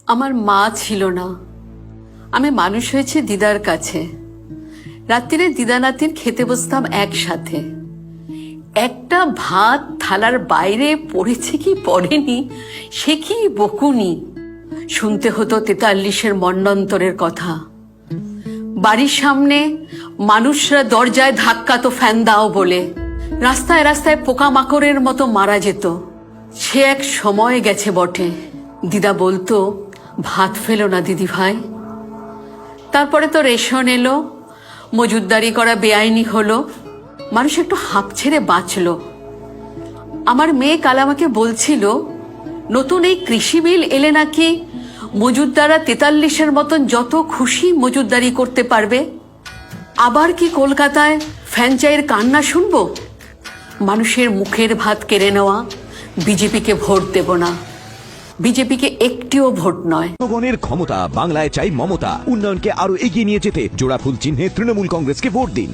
আমার মা ছিল না, আমি মানুষ হয়েছি দিদার কাছে। রাত্রিরে দিদা নাতির খেতে বসতাম একসাথে। একটা ভাত থালার বাইরে পড়েছে কি পড়েনি সে কি বকুনি। শুনতে হতো ৪৩-এর মন্বন্তরের কথা। বাড়ির সামনে মানুষরা দরজায় ধাক্কা তো ফ্যান দাও বলে রাস্তায় রাস্তায় পোকামাকড়ের মতো মারা যেত। সে এক সময় গেছে বটে। দিদা বলতো, ভাত ফেলো না দিদি ভাই। তারপরে তো রেশন এলো, মজুদদারি করা বেআইনি হলো, মানুষ একটু হাঁপ ছেড়ে বাঁচল। আমার মেয়ে কাল আমাকে বলছিল, নতুন এই কৃষি বিল এলে নাকি মজুদদাররা ৪৩-এর মতন যত খুশি মজুদদারি করতে পারবে। আবার কি কলকাতায় ফ্র্যাঞ্চাইয়ের কান্না শুনবো? মানুষের মুখের ভাত কেড়ে নেওয়া। বিজেপিকে ভোট দেব না, বিজেপিকে একটিও ভোট নয়। জনগণের ক্ষমতা, বাংলায় চাই মমতা। উন্নয়নকে আরো এগিয়ে নিয়ে যেতে জোড়াফুল চিহ্নে তৃণমূল কংগ্রেসকে ভোট দিন।